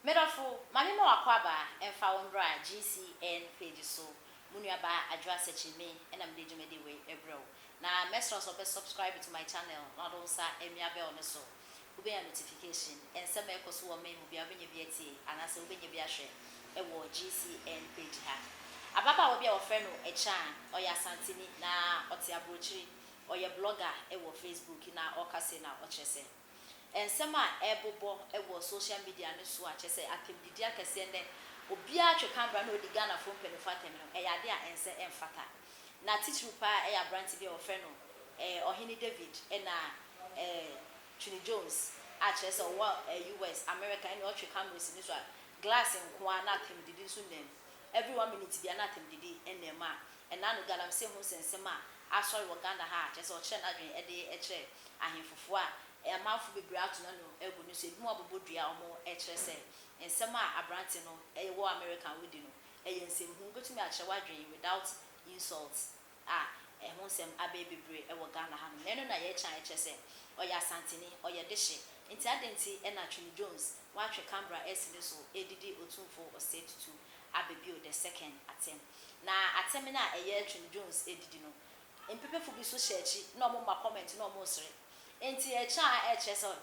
Medofo, Mamma Wakwaba, and Founder GCN page so, Muniaba address me, and I'm digging the way a bro. Now, Mestros of subscribe to my channel, not also Emia Bell so. Will be a notification, and some echoes who may be having a BT, and as a win your share, a war GCN page hack. Ababa will be our friend, a chan, or your Santini, na, or Tia Brochery, or your blogger, a war Facebook, na, or Cassina, or Chesse. And some ebobo ewo social media no so a chese atemdidi akese ne obia atwe camera no di Ghana phone pen fatem no e yade a ense emfata na teacher pa e ya branch bi o fe no Ohini David e na Trini Jones a chese o US America and otwe cameras ni so glass nko na atemdidi so nem every 1 minute bi na atemdidi enem a and na no Ghana se ho sensema asori wo Ghana ha chese o che na dwen e de e che ahemfofo a a mouth be brought to no ego no say mo abodua omo e kire say ensem a abrante no e wo American wudi no e yensem hu gotumi a kire wadwen without insults e ho sem abe bebre e wo Ghana ha no neno na ye chan e kire say oya Santini oya Deshe nti adenti e na Trini Jones wa twe Canberra esini so edidi otumfo o state 2 abebio the second attempt na attempt na e ye Trini Jones edidi no empepefo bi so shechi na omo ma comment na omo sere enti e cha e cheso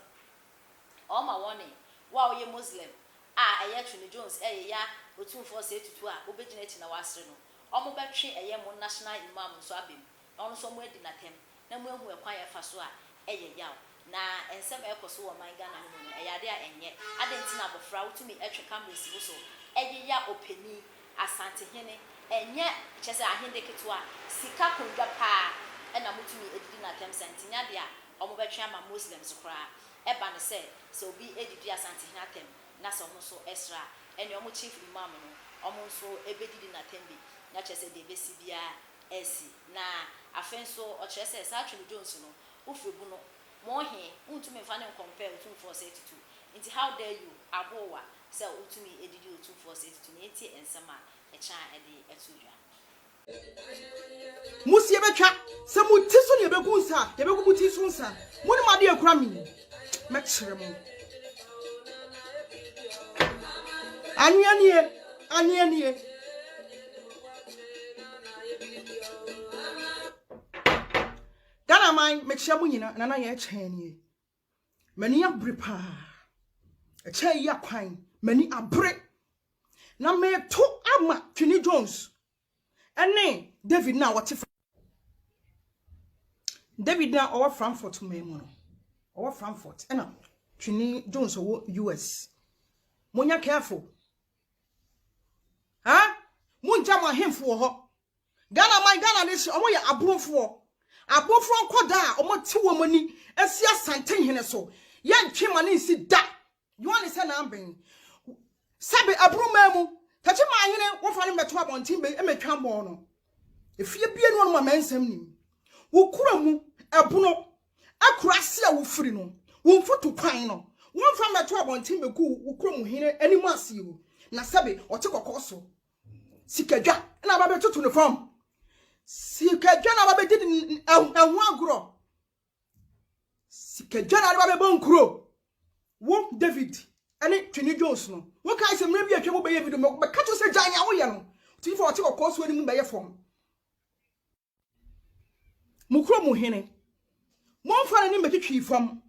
o ma woni wa o ye Muslim e ye Trini Jones e ya otumfo se tutu a obegina eti na wasre no o mo betwe e ye mo national imam so abem no so mo edi na tem na mo ehu e kwan ye fa so a e ye yaw na ensem e koso wo man Ghana no e yade a enye adenti na bofra wotumi etwe camera si so e ye ya openi asante hene enye chese ahende ketua sika kondwa pa e na mutumi edidi na tem santinya de a omo betwe ama Muslims kra eba ne se obi edidi asante hene atem na so mo so extra ene omo chief imam no omo so ebedidi na tembi na chese de besi bia esi na afenso o chese sa Trini Jones no ufebu no mo he untumi mfa ne compare utum for 82 nti how dare you abowa se utumi edidi utum for 82 nti ensema e chan ede etudwa musie betwa se mutiso ne begu nsa ye begu mutiso nsa muni made akura mi mekire mo anianie Ghana man mekire mo nyina na ye chanie mani abre pa e che ya kwan mani abre na me to ama Trini Jones ene David na what David na over Frankfurt memo no over Frankfurt ena Trini Jones owo US monya careful munja ma hemfo ho Ghana ne si omo ya abrofo nkoda omo ti wo mani asi asante hene so ye ntwe ma ne si da you want to say na amben sabe abromemu tachi ma hene wo fa ne meto abontin be emetwa bo no efie bie no ma mansam nim wo kura mu ebono akurase a wo firi no wo mfoto kwan no wo fa meto abontin be ku wo kura mu hene animu ase wo na sabe o te kokoso sikadwa na ba betutu ne fam sikadwa na ba bedidi ehu agro sikadwa na ba be bonkuro wo David ani Trini Jones no wo kai se mra bi atwa mo be ye video me ka to se janya wo ye no ti fo o te kokoso ani mu be ye fam mukro mu hene mo mfa ne mbetwetwi fam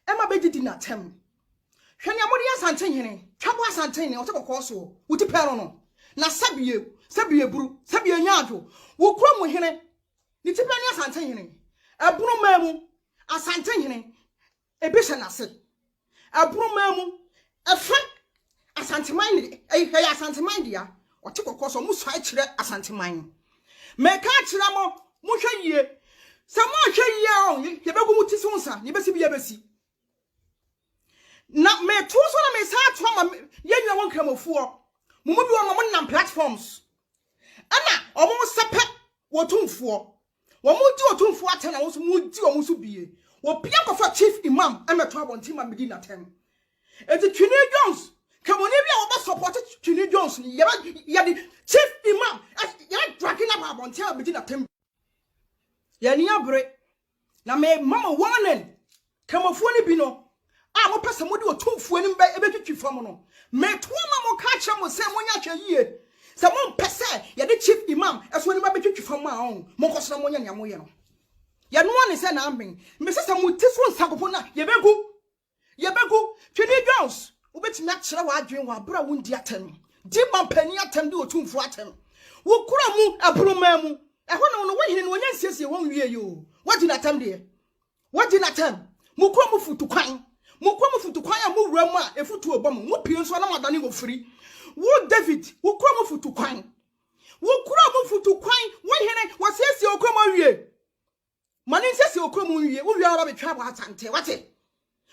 e ma bedidi na tem hwene amodi asante hene twabo asante ne o te kokoso wo ti pelo no na sabiye buru sabiye nyaadwo wo kura mu hene ni ti bani asante hene aburu mamu asante hene ebihye na se aburu mamu efa asante man ni ehya asante man dia o te kokoso mu so akire asante man me ka akire mo mu hwe yie se mo hwe yie o ye begu mu ti so nsa ni besi bia besi na me to so na me sa to ma ye nwa won kramofuo mumu bi won mo nam platforms ana omo sepe wotumfuo wo mu di wotumfuo atena wo so mu di wo so bie wo bia kofa chief imam emeto abonti ma medi na tem enti Trini Jones kamoni bia wo ba support Trini Jones ya di chief imam ya dragging up abonti ma medi na tem ya ni abre na me mama warning kamofuo ni bi no a mo pese mo de otumfuo ni e be twitwi fam no me to ma mo ka che mo se mo nya hwe yie se mo pese ye de chief imam eso ni ba be twitwi fam a on mo ko so mo nya ne mo ye no ye no ne se na amen me se mo tiso nsakofo na ye begu Twini Jones ubetimi akere wa adwen wa bra wundi atem di mampani atem de otumfuo atem wo kura mu abroma mu eho no wo hine no wonya nsiesie won wie yo wadi na tem de wadi na tem mu kura mu futu kwan a mu wura mu a efutu obom mu pie nso na madane go firi wo David wo kura mu futu kwan wo hine wo siesie okura mu wie mani siesie okura mu wie wo wie ara betwa abo asante wate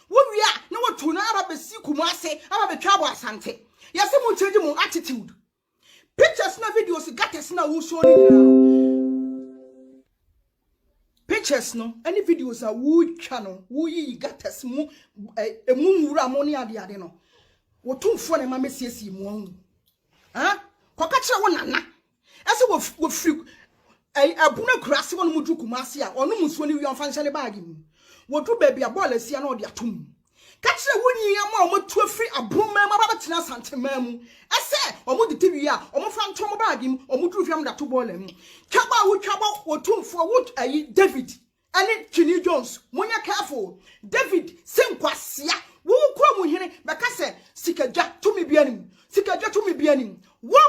wo wie na wo tu na ara besi kumu ase ara betwa abo asante yase mu change mu attitude pictures na videos gates na wo so ni pictures no any videos a wo twa no wo yi gates mu emunwura mo ne ade no wo tumfo ne ma mesiesie mu on koka kire wo nana ese wo firi abuna kurase wo no mudu kumase a ono musuo ne wi on fanhye ne baagi mu wo du baby a ball asia na ode atom kachire wonyi am a omotu afiri abroma ma ba betena santema mu ese omo de wi a omo fa ntom baagi mu omo duru fiam da to ball mu twaba wo tumfo wo David ane Twini Jones munya careful David senkwasea wo kwa mu hene beka se sikadwa tumi bianim wo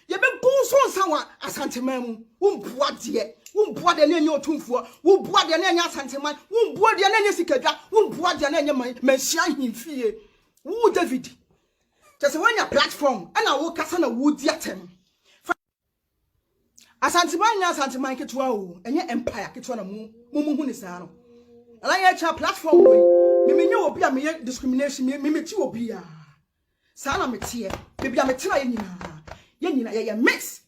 yebe go so nsa wa asantema mu wo mboa de na enye otumfuo wo boa de na enye asantema wo mboa de na enye sikadwa wo mboa de na enye manhia himfie wo David just when your platform ana wo kasa na wo di atem asantema nya asantema ketua o enye empire ketua na mu hu ni saa no ala ye cha platform we memenye obi a meye discrimination memeti obi a saa na metie bebi a metena ye nyina ye mix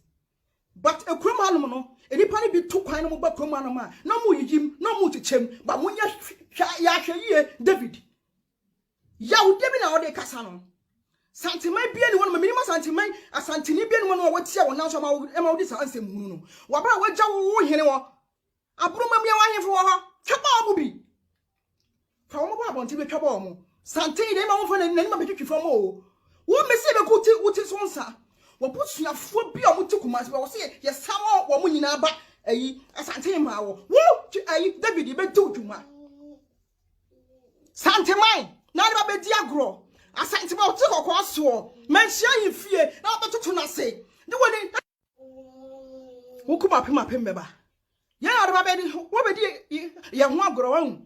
but ekroma no no enipa ne bi to kwan no ba kroma no ma na mu yijim na mu chechem ba mu nya ya hweye David ya wo debi na ode kasa no santimai bia ni won ma minima santimai asantini bia ni won wa watia won na so ma wo di sa ansem hunu no wa bra wa gya wo hene wo abroma bia wa hemfo wo ho twaba wo bi fa wo ba bonti be twaba wo santin de ma wo fa na ni ma betwitwi fam o wo mesi be kuti wuti so nsa wo busuafo bia wo ti kumase wo se ye sawo wo mu nyina ba asantin ma wo David be tu dwuma santimai na ba be di agro asantima oti kokko so manhia yefie na obetoto na se de woni wokuma pema beba ya na ba be wo be di ye ho agro wa hu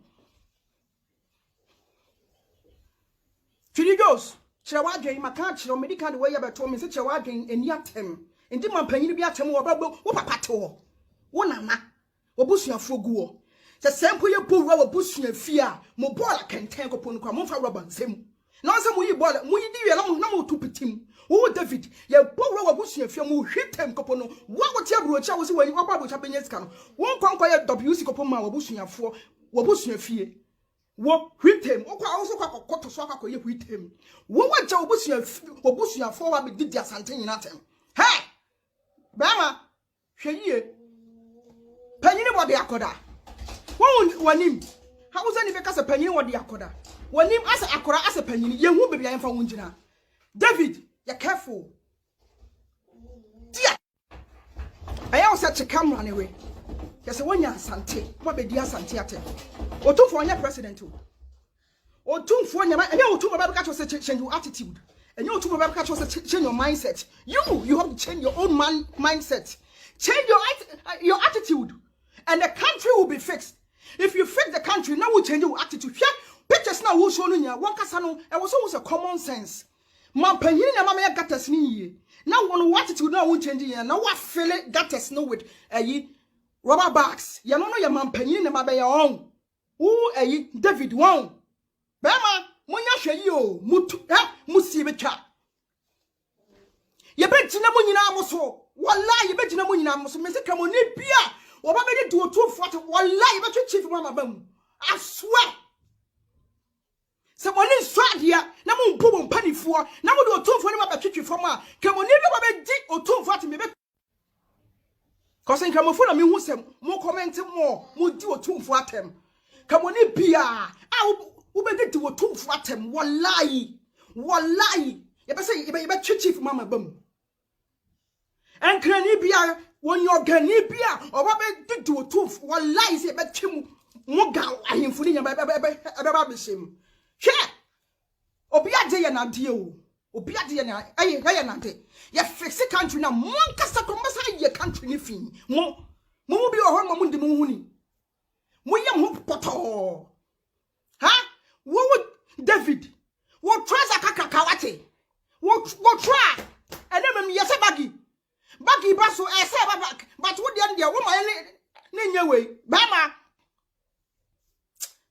Twini Jones kire wa adwen maka kire medical we ye beto me se kire wa adwen eni atem ndi mampanyini bi atem wo babo wo papa te wo nana wo busuafo guo se sempo ye powura wo busuafie a mo bola kenten kopo nkwa mo fa roba nsem na se mo yi bola mo yi di wi na mo tupitim wo David ye powura wo busuafie mo hwitem kopo no wo te abrocha wo se wani wo babo cha benyeska no wo nkwankwa ye WC kopo ma wo busuafie wo hwitem okwa wo so kwa kokoto so akwa ye hwitem wo waja wo busuafo wa be didi asante nyina tem he bama hweyie panyini bode akoda wanim ha wo zani be kasa panyini bode akoda wanim asa akora asa panyini ye hu bebia yemfa wonjina David ya careful dia aya wo se che camera ne we yese wonya asante wo be di asante atem otumfo onya president otumfo onya enya otumfo be ka cho se change your attitude enya otumfo be ka cho se change your mindset you have to change your own mindset change your attitude and the country will be fixed if you fix the country now will change your attitude pictures na wo show no nya won kasa no e was a common sense man panyini na mama ya gatas ni yie na won attitude na won change yen na wa fill gatas no with rubber bags ya no ya man panyini na maba ya on wo David won bema munya hwe o mutu musi betwa ye betina mu nyina amoso wallahi ye betina mu nyina amoso me se kamo ne bia wo ba be di otu fuate wallahi ye betwa chief mama bam I swear se woni nsuadia na mu mpo mpanifo na mu de otumfo ne ma betwetwe fam a kamo ne bia ba be di otumfo ate me be cause nkamo fo na me hu sem mo comment mo di otumfo atem Kamoni bia. Ubedi wo tumfu atem. Wallahi. Yebe say yebe chief mama bam. Enkrani bia when your gani bia or babe do tumfu wallahi say be chimu moga ahemfu ni ebe bisim. She obi ade ye na de o. Obi ade ye na aye na de. Ye fix country na mon kasa komasa ye country ni fin. Mo bi o ho mo ndi mo huni. Mo ye mo poto. Ha? Wo David. Wo try zakaka wate. Wo try. Ene mem yese bagi. Bagi baso e se babak. But wo de ndia wo ma ne nya we. Bama.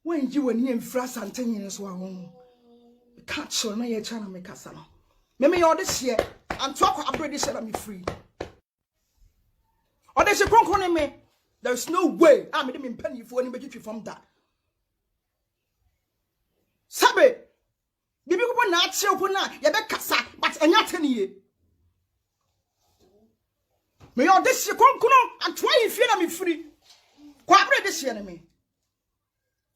When you when you frasa antenyin so ahon. Catch on my channel make us no. Me all this year and talk about this let me free. Or there's a concern me. There's no way I made him penny for anybody from that. Sabe, bibi ko na ache ko na ye be kasa but enya tani me all this year concern and try if you na me free. Kwa bre this year na me.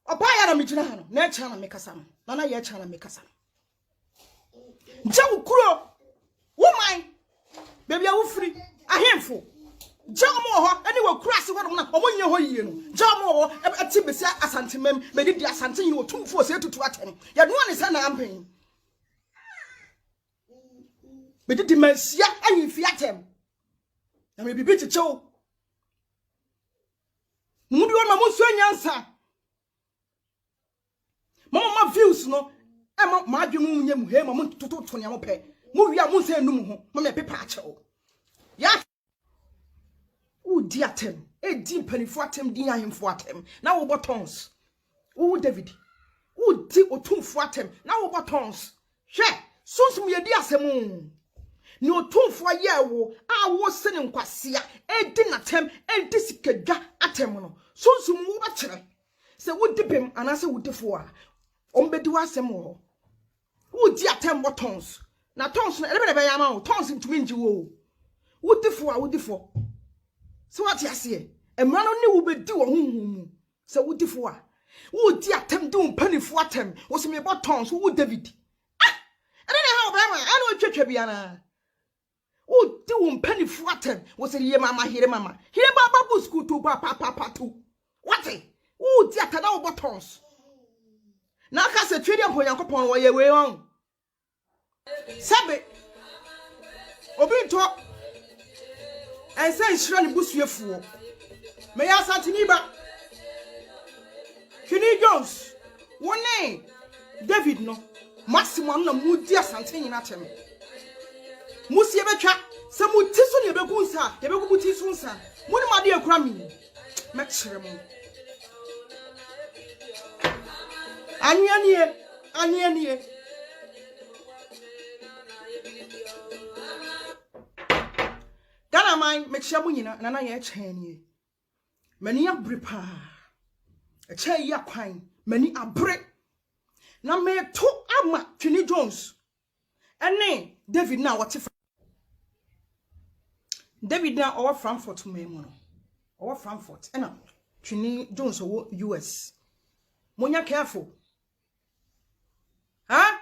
Oba ya na me gina ha no na channel make us no. Na ye channel make us. Jawu kuro woman baby awu free ahemfo jamu ho ani wa kura se wodom na omonye ho yie no jamu ho ati besi asantemem be di asante yin otumfo se tutu atem ye no ne se na ampen be di mansia ayin fi atem na me bibi chichew mu bi won ma mo so nyansa mama views no ma adwemu nya mu he ma mo tototo ne ampe mo wi a mo se num ho ma me pepa achew ya di atem di panifo atem di ahemfo atem na wo buttons wo David wo di otumfo atem na wo buttons hwe sunsum ye di asem ni otumfo ye wo a wo se ne nkwasea di natem di sikadwa atem no sunsum wo ba kire se wo dipem anase wo difo a ombedi wa asem wo di atem buttons na tons na ebe be yama wo tons ntumi nji wo difo a wo difo. So what you say? A man only will be do a hum. So what if what? Who dear attempt doing penny for them was me about tons who would David? Ah, I don't know how I know church biana. Who do penny for them was a year mamma here mamma. Here Baba school to papa too. What eh? Who dear canal about tons? Now cast a trading for your coupon while you're way on. Sabe Obi talk. And say Shran Busufu. May I Santiniba? Kenny Jones. One name. David no. Maximum no Mudia Santin in Atem. Musiabecha. Some would tison your begunsa. The Begubutisonsa. One of my dear Grammy. Maximum. Anya. Dana mine make sure munyina na ye chanie mani abre pa e che ya kwan mani abre na me to ama Kenny Jones ene David na what David na over Frankfurt me mu no over Frankfurt ena Kenny Jones owo US monya careful ha